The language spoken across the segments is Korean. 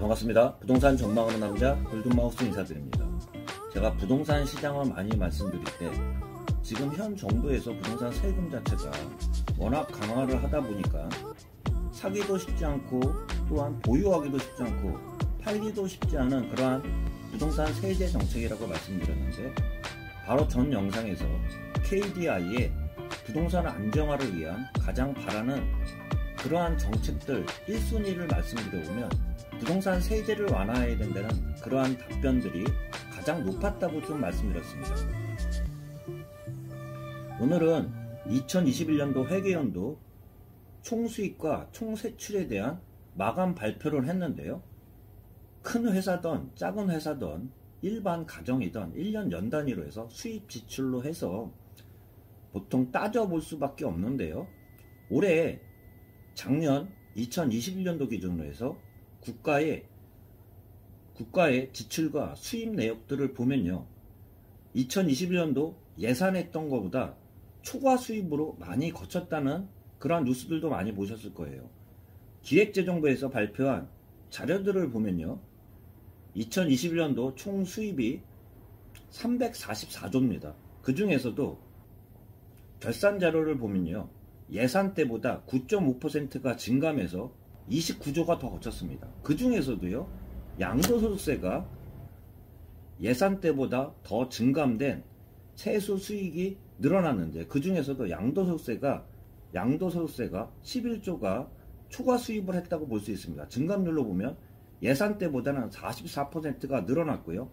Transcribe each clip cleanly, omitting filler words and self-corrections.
반갑습니다. 부동산 전망하는 남자 골든마우스 인사드립니다. 제가 부동산 시장을 많이 말씀드릴 때 지금 현 정부에서 부동산 세금 자체가 워낙 강화를 하다 보니까 사기도 쉽지 않고 또한 보유하기도 쉽지 않고 팔기도 쉽지 않은 그러한 부동산 세제 정책이라고 말씀드렸는데, 바로 전 영상에서 KDI의 부동산 안정화를 위한 가장 바라는 그러한 정책들 1순위를 말씀드려보면 부동산 세제를 완화해야 된다는 그러한 답변들이 가장 높았다고 좀 말씀드렸습니다. 오늘은 2021년도 회계연도 총수익과 총세출에 대한 마감 발표를 했는데요. 큰 회사든 작은 회사든 일반 가정이든 1년 연단위로 해서 수입 지출로 해서 보통 따져볼 수밖에 없는데요. 올해 작년 2021년도 기준으로 해서 국가의 지출과 수입 내역들을 보면요, 2021년도 예산했던 것보다 초과 수입으로 많이 거쳤다는 그러한 뉴스들도 많이 보셨을 거예요. 기획재정부에서 발표한 자료들을 보면요, 2021년도 총 수입이 344조입니다. 그 중에서도 결산 자료를 보면요, 예산 때보다 9.5%가 증감해서 29조가 더 거쳤습니다. 그 중에서도요, 양도소득세가 예산 때보다 더 증감된 세수 수익이 늘어났는데, 그 중에서도 양도소득세가 11조가 초과 수입을 했다고 볼 수 있습니다. 증감률로 보면 예산 때보다는 44%가 늘어났고요.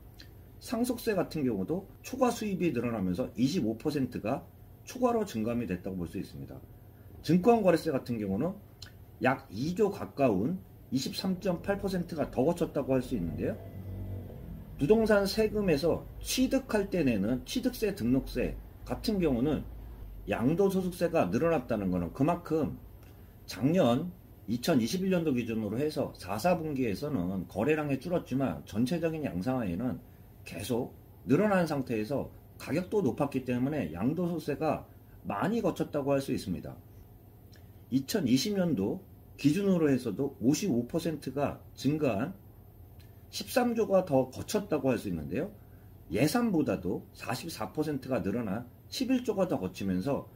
상속세 같은 경우도 초과 수입이 늘어나면서 25%가 초과로 증감이 됐다고 볼 수 있습니다. 증권거래세 같은 경우는 약 2조 가까운 23.8%가 더 거쳤다고 할 수 있는데요. 부동산 세금에서 취득할 때 내는 취득세, 등록세 같은 경우는 양도소득세가 늘어났다는 것은 그만큼 작년 2021년도 기준으로 해서 4, 4분기에서는 거래량이 줄었지만 전체적인 양상하에는 계속 늘어난 상태에서 가격도 높았기 때문에 양도소득세가 많이 거쳤다고 할 수 있습니다. 2020년도 기준으로 해서도 55%가 증가한 13조가 더 거쳤다고 할 수 있는데요. 예산보다도 44%가 늘어난 11조가 더 거치면서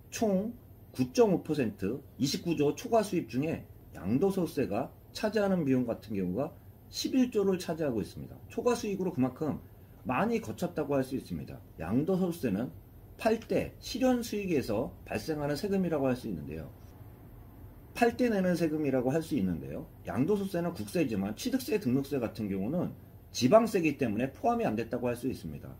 총 9.5%, 29조 초과 수입 중에 양도소득세가 차지하는 비용 같은 경우가 11조를 차지하고 있습니다. 초과 수익으로 그만큼 많이 거쳤다고 할 수 있습니다. 양도소득세는 팔 때 실현 수익에서 발생하는 세금이라고 할 수 있는데요. 팔 때 내는 세금이라고 할 수 있는데요. 양도소득세는 국세지만 취득세, 등록세 같은 경우는 지방세이기 때문에 포함이 안 됐다고 할 수 있습니다.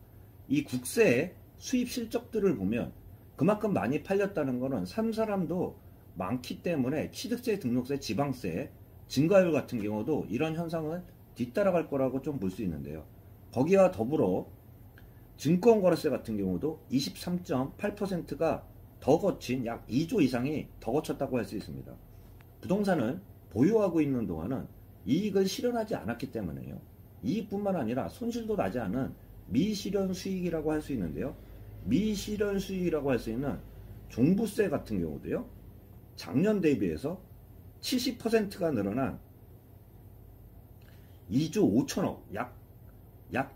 이 국세 수입 실적들을 보면 그만큼 많이 팔렸다는 것은 산 사람도 많기 때문에 취득세, 등록세, 지방세 증가율 같은 경우도 이런 현상은 뒤따라갈 거라고 좀 볼 수 있는데요. 거기와 더불어 증권거래세 같은 경우도 23.8%가 더 거친 약 2조 이상이 더 거쳤다고 할 수 있습니다. 부동산을 보유하고 있는 동안은 이익을 실현하지 않았기 때문에요. 이익뿐만 아니라 손실도 나지 않은 미실현 수익이라고 할 수 있는데요. 미실현 수익이라고 할 수 있는 종부세 같은 경우도요, 작년 대비해서 70%가 늘어난 2조 5천억, 약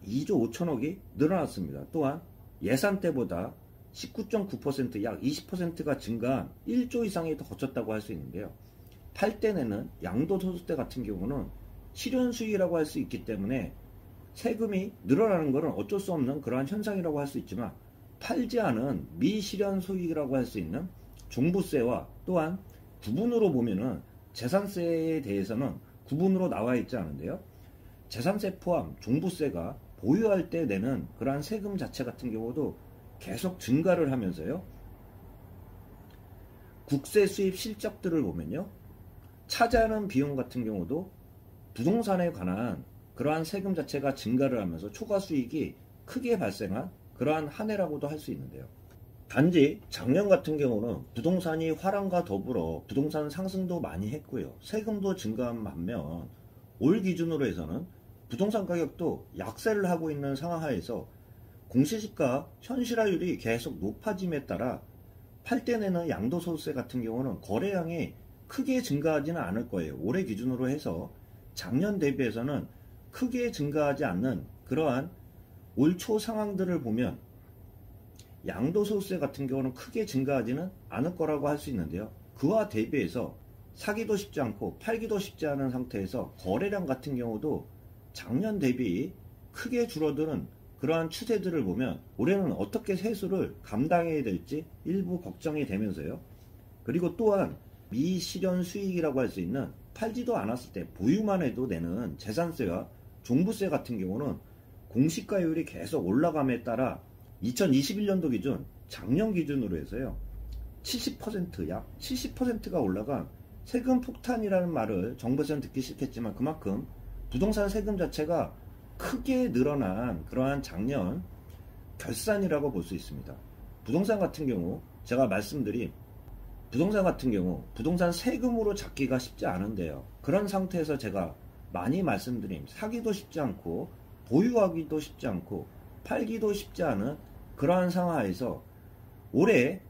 2조 5천억이 늘어났습니다. 또한 예산 때보다 19.9%, 약 20%가 증가한 1조 이상이 더 거쳤다고 할 수 있는데요. 팔 때 내는 양도소득세 같은 경우는 실현 수익이라고 할 수 있기 때문에 세금이 늘어나는 것은 어쩔 수 없는 그러한 현상이라고 할 수 있지만, 팔지 않은 미실현 수익이라고 할 수 있는 종부세와 또한 구분으로 보면은 재산세에 대해서는 구분으로 나와 있지 않은데요. 재산세 포함 종부세가 보유할 때 내는 그러한 세금 자체 같은 경우도 계속 증가를 하면서요. 국세 수입 실적들을 보면요, 차지하는 비용 같은 경우도 부동산에 관한 그러한 세금 자체가 증가를 하면서 초과 수익이 크게 발생한 그러한 한 해라고도 할 수 있는데요. 단지 작년 같은 경우는 부동산이 화랑과 더불어 부동산 상승도 많이 했고요. 세금도 증가한 반면 올 기준으로 해서는 부동산 가격도 약세를 하고 있는 상황 하에서 공시지가 현실화율이 계속 높아짐에 따라 팔 때 내는 양도소득세 같은 경우는 거래량이 크게 증가하지는 않을 거예요. 올해 기준으로 해서 작년 대비해서는 크게 증가하지 않는 그러한 올 초 상황들을 보면 양도소득세 같은 경우는 크게 증가하지는 않을 거라고 할 수 있는데요. 그와 대비해서 사기도 쉽지 않고 팔기도 쉽지 않은 상태에서 거래량 같은 경우도 작년 대비 크게 줄어드는 그러한 추세들을 보면 올해는 어떻게 세수를 감당해야 될지 일부 걱정이 되면서요. 그리고 또한 미실현 수익이라고 할 수 있는 팔지도 않았을 때 보유만 해도 내는 재산세와 종부세 같은 경우는 공시가율이 계속 올라감에 따라 2021년도 기준 작년 기준으로 해서요 70% 약 70%가 올라간 세금 폭탄이라는 말을 정부에서는 듣기 싫겠지만 그만큼 부동산 세금 자체가 크게 늘어난 그러한 작년 결산이라고 볼 수 있습니다. 부동산 같은 경우 제가 말씀드린 부동산 같은 경우 부동산 세금으로 잡기가 쉽지 않은데요. 그런 상태에서 제가 많이 말씀드린 사기도 쉽지 않고 보유하기도 쉽지 않고 팔기도 쉽지 않은 그러한 상황에서 올해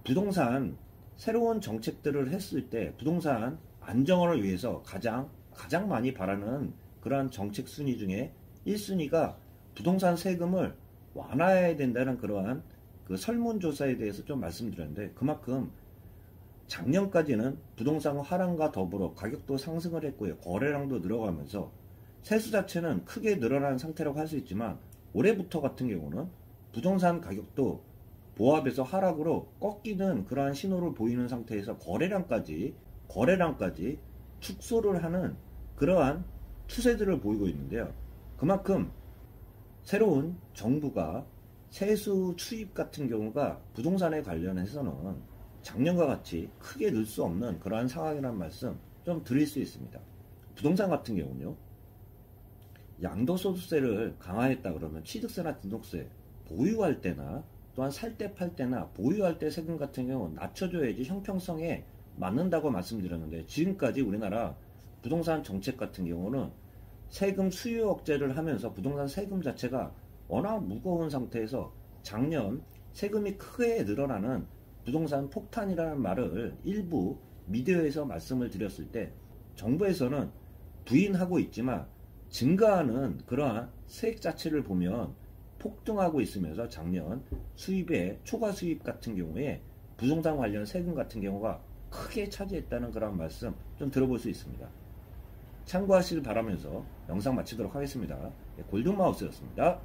부동산 새로운 정책들을 했을 때 부동산 안정화를 위해서 가장 많이 바라는 그러한 정책 순위 중에 1순위가 부동산 세금을 완화해야 된다는 그러한 그 설문조사에 대해서 좀 말씀드렸는데 그만큼 작년까지는 부동산 하락과 더불어 가격도 상승을 했고요. 거래량도 늘어가면서 세수 자체는 크게 늘어난 상태라고 할 수 있지만 올해부터 같은 경우는 부동산 가격도 보합에서 하락으로 꺾이는 그러한 신호를 보이는 상태에서 거래량까지 축소를 하는 그러한 추세들을 보이고 있는데요. 그만큼 새로운 정부가 세수 추입 같은 경우가 부동산에 관련해서는 작년과 같이 크게 늘 수 없는 그러한 상황이라는 말씀 좀 드릴 수 있습니다. 부동산 같은 경우는요. 양도소득세를 강화했다 그러면 취득세나 등록세 보유할 때나 또한 살 때 팔 때나 보유할 때 세금 같은 경우 낮춰줘야지 형평성에 맞는다고 말씀드렸는데 지금까지 우리나라 부동산 정책 같은 경우는 세금 수요 억제를 하면서 부동산 세금 자체가 워낙 무거운 상태에서 작년 세금이 크게 늘어나는 부동산 폭탄이라는 말을 일부 미디어에서 말씀을 드렸을 때 정부에서는 부인하고 있지만 증가하는 그러한 세액 자체를 보면 폭등하고 있으면서 작년 수입의 초과 수입 같은 경우에 부동산 관련 세금 같은 경우가 크게 차지했다는 그런 말씀 좀 들어볼 수 있습니다. 참고하시길 바라면서 영상 마치도록 하겠습니다. 골든마우스였습니다.